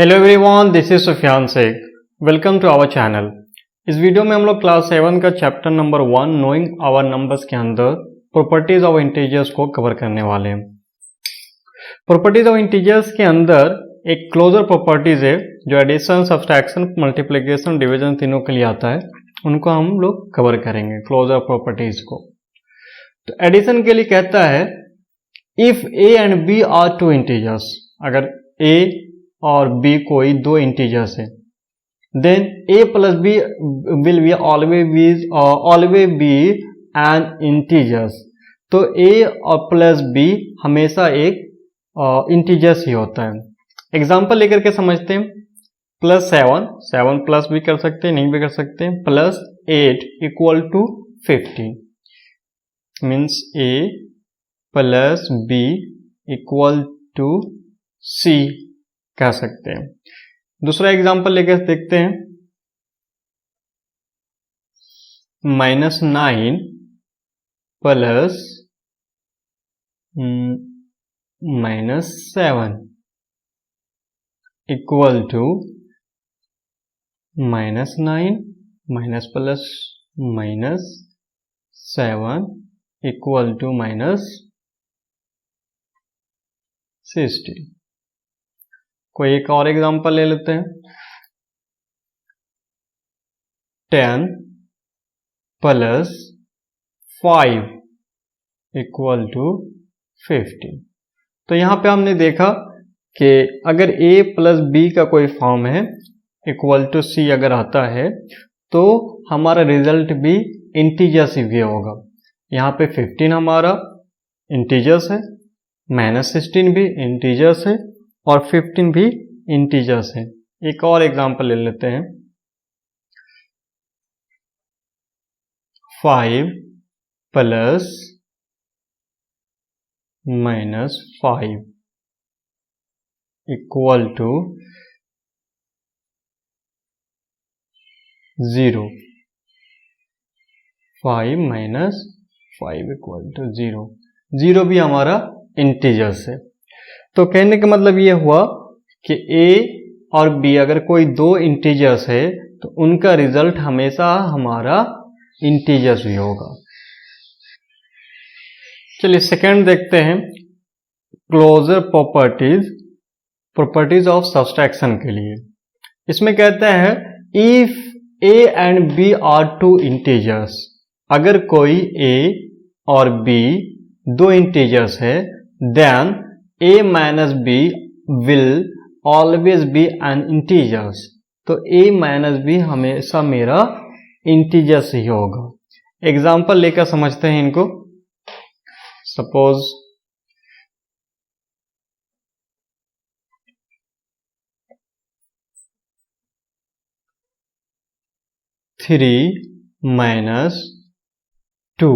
Hello everyone, this is Sufiyan Shaikh. Welcome to our channel. इस video में हम लोग क्लास 7 का chapter number 1 knowing our numbers के अंदर प्रॉपर्टीज ऑफ इंटीजर्स को कवर करने वाले हैं। प्रॉपर्टीज ऑफ इंटीजर्स के अंदर एक क्लोजर प्रॉपर्टीज है जो एडिशन, सब्सट्रैक्शन, मल्टीप्लिकेशन, डिवीजन तीनों के लिए आता है। उनको हम लोग कवर करेंगे, क्लोजर प्रॉपर्टीज को। तो एडिशन के लिए कहता है if A and B are two integers, अगर ए और b कोई दो इंटीजर्स है, then a plus b will be always be an integers. तो a और प्लस b हमेशा एक इंटीजर्स ही होता है। एग्जांपल लेकर के समझते हैं। +7 प्लस भी कर सकते हैं, नहीं भी कर सकते हैं। +8 equal to 15 means a plus b equal to c कह सकते हैं। दूसरा एग्जांपल लेकर देखते हैं। -9 plus -7 equal to -9 minus plus -7 equal to -60। कोई एक और एग्जांपल ले लेते हैं। 10 प्लस 5 इक्वल टू 15। तो यहां पे हमने देखा कि अगर a प्लस b का कोई फॉर्म है इक्वल टू c अगर आता है तो हमारा रिजल्ट भी इंटीजर्स ही होगा। यहाँ पे 15 हमारा इंटीजर्स है, -16 भी इंटीजर्स है और 15 भी इंटीजर्स है। एक और एग्जांपल ले लेते हैं। 5 plus -5 equal to 0। 5 minus 5 equal to 0। 0 भी हमारा इंटीजर्स है। तो कहने का मतलब ये हुआ कि a और b अगर कोई दो इंटीजर्स है तो उनका रिजल्ट हमेशा हमारा इंटीजर्स ही होगा। चलिए सेकंड देखते हैं। क्लोजर प्रॉपर्टीज ऑफ सब्सट्रैक्शन के लिए इसमें कहते हैं if a and b are two integers, अगर कोई a और b दो इंटीजर्स है, then a minus b will always be an integers. तो a माइनस b हमेशा मेरा इंटीजर्स ही होगा। एग्जांपल लेकर समझते हैं इनको। Suppose three -2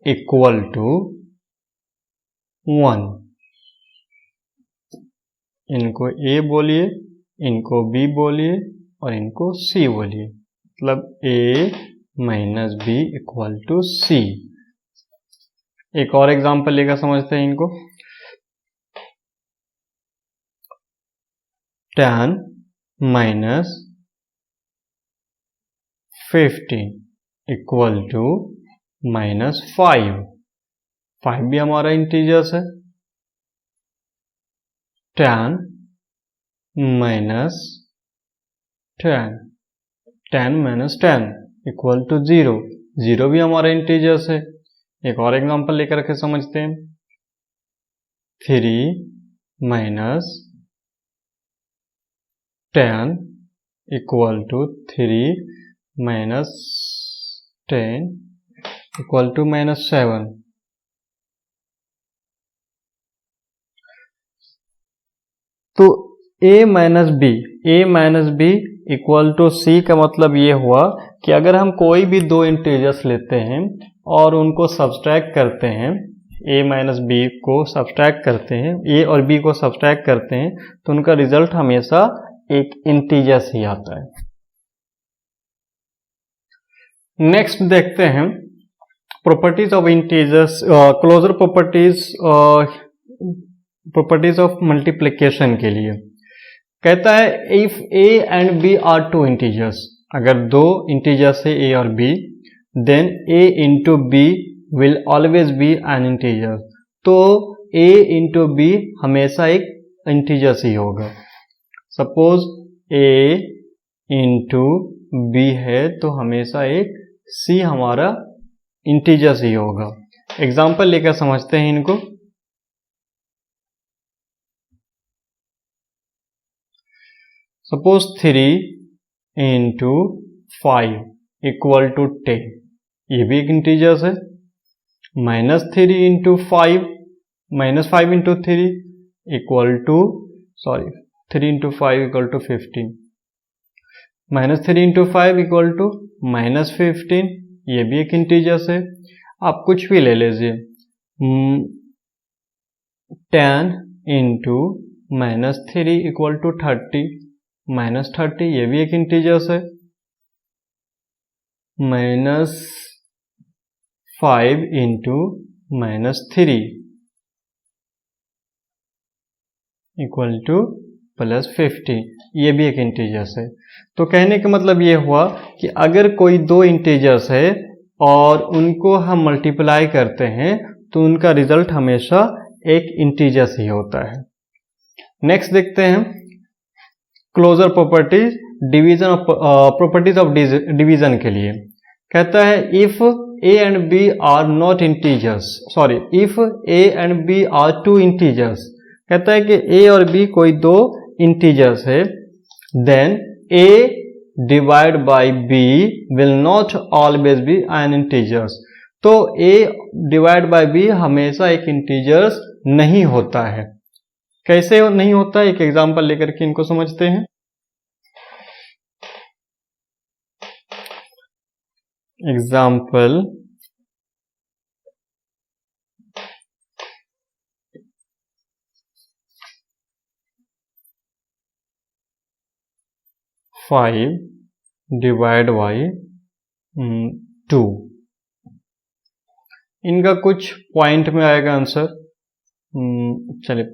equal to 1। इनको a बोलिए, इनको b बोलिए और इनको c बोलिए। मतलब a minus b equal to c। एक और एग्जांपल लेकर समझते हैं इनको। 10 माइनस 15 इक्वल टू -5। 5 भी हमारा इंटीजर्स है। 10 माइनस 10 10 माइनस 10 इक्वल टू 0। 0 भी हमारा इंटीजर्स है। एक और एग्जांपल लेकर के समझते हैं। 3 minus 10 equal to 3 minus 10 equal to -7। तो a minus b equal to c का मतलब ये हुआ कि अगर हम कोई भी दो इंटीजर्स लेते हैं और उनको सब्सट्रैक्ट करते हैं, a माइनस b को सब्सट्रैक्ट करते हैं, a और b को सब्सट्रैक्ट करते हैं, तो उनका रिजल्ट हमेशा एक इंटीजर्स ही आता है। नेक्स्ट देखते हैं properties of integers, closure properties of multiplication के लिए। कहता है if A and B are two integers, अगर दो इंटीजर्स है ए और B, then A into B will always be an integer, तो ए इंटू बी हमेशा एक इंटीजर्स ही होगा। सपोज ए इंटू बी है तो हमेशा एक सी हमारा इंटीजर्स ही होगा। एग्जाम्पल लेकर समझते हैं इनको। सपोज 3 इंटू 5 इक्वल टू 10, ये भी एक इंटीजर्स है। -3 into 5 -5 into 3 equal to 3 into 5 equal to 15, -3 into 5 equal to -15, ये भी एक इंटीजर्स है। आप कुछ भी ले लीजिए। 10 इंटू -3 इक्वल टू 30, -30 ये भी एक इंटीजर्स है। -5 इंटू -3 इक्वल टू +50, ये भी एक इंटीजर्स है। तो कहने का मतलब ये हुआ कि अगर कोई दो इंटीजर्स है और उनको हम मल्टीप्लाई करते हैं तो उनका रिजल्ट हमेशा एक इंटीजर्स ही होता है। नेक्स्ट देखते हैं closure properties, division properties of division के लिए। कहता है if A and B are not integers, if A and B are two integers, कहता है कि ए और बी कोई दो इंटीजर्स है, then a divide by b will not always be an integers, तो ए डिवाइड बाई बी हमेशा एक इंटीजर्स नहीं होता है। कैसे नहीं होता है, एक एग्जांपल लेकर के इनको समझते हैं। एग्जांपल 5 डिवाइड बाई 2, इनका कुछ पॉइंट में आएगा आंसर। चलिए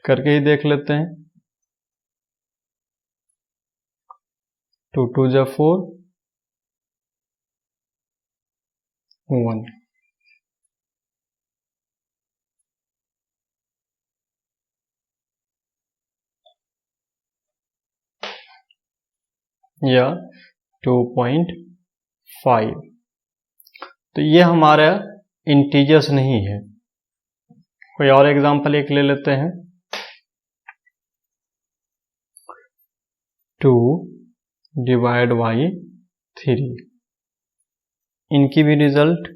करके ही देख लेते हैं। 2 2 जा 4, 1, या 2.5, तो ये हमारा इंटीजर्स नहीं है। कोई और एग्जांपल एक ले लेते हैं। 2 डिवाइड बाई 3, इनकी भी रिजल्ट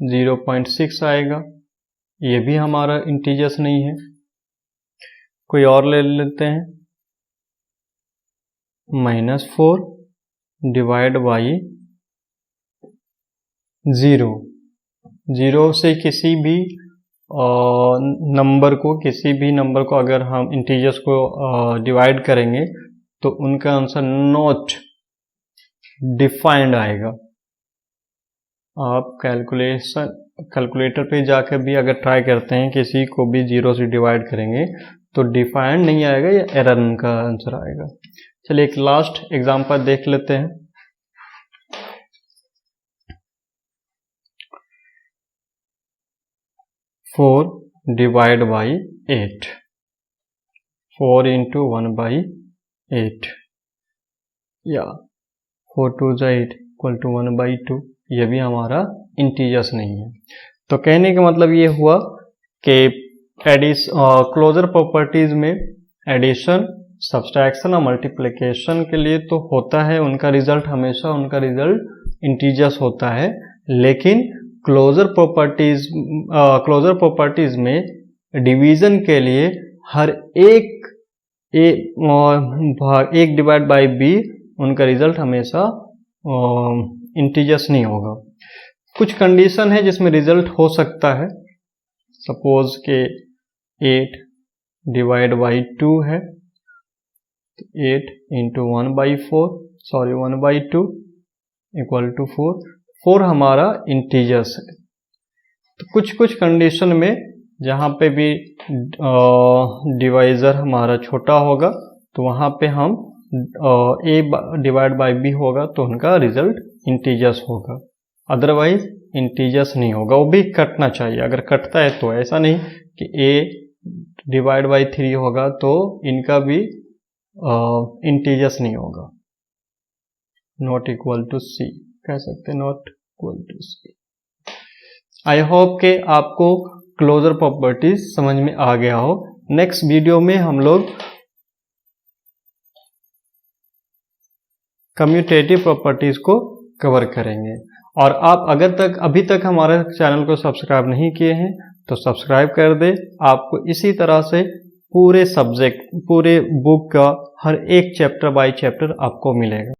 0.6 आएगा, ये भी हमारा इंटीजर्स नहीं है। कोई और ले लेते हैं। -4 डिवाइड बाई 0, 0 से किसी भी नंबर को अगर हम इंटीजर्स को डिवाइड करेंगे तो उनका आंसर नॉट डिफाइंड आएगा। आप कैलकुलेटर पे जाकर भी अगर ट्राई करते हैं किसी को भी 0 से डिवाइड करेंगे तो डिफाइंड नहीं आएगा, या एरर का आंसर आएगा। चलिए एक लास्ट एग्जांपल देख लेते हैं। फोर डिवाइड बाई 8, 4 इंटू 1/8, या 4 2 8 इक्वल टू 1/2, ये भी हमारा इंटीजर्स नहीं है। तो कहने का मतलब ये हुआ कि क्लोजर प्रॉपर्टीज में एडिशन, सब्सट्रैक्शन और मल्टीप्लिकेशन के लिए तो होता है उनका रिजल्ट, हमेशा उनका रिजल्ट इंटीजर्स होता है, लेकिन क्लोजर प्रॉपर्टीज में डिवीजन के लिए हर एक डिवाइड बाई बी उनका रिजल्ट हमेशा इंटीजर्स नहीं होगा। कुछ कंडीशन है जिसमें रिजल्ट हो सकता है। सपोज के 8 डिवाइड बाई 2 है, 8 इंटू 1/2 इक्वल टू 4 हमारा इंटीजर्स है। तो कुछ कंडीशन में जहाँ पे भी डिवाइजर हमारा छोटा होगा तो वहाँ पे हम a डिवाइड बाई b होगा तो उनका रिजल्ट इंटीजर्स होगा, अदरवाइज इंटीजर्स नहीं होगा। वो भी कटना चाहिए, अगर कटता है तो, ऐसा नहीं कि a डिवाइड बाई 3 होगा तो इनका भी इंटीजर्स नहीं होगा। नॉट इक्वल टू c कह सकते हैं, not equal to c। I hope के आपको क्लोजर प्रॉपर्टीज समझ में आ गया हो। नेक्स्ट वीडियो में हम लोग कम्यूटेटिव प्रॉपर्टीज को कवर करेंगे। और आप अभी तक हमारे चैनल को सब्सक्राइब नहीं किए हैं तो सब्सक्राइब कर दे। आपको इसी तरह से पूरे बुक का हर एक चैप्टर बाय चैप्टर आपको मिलेगा।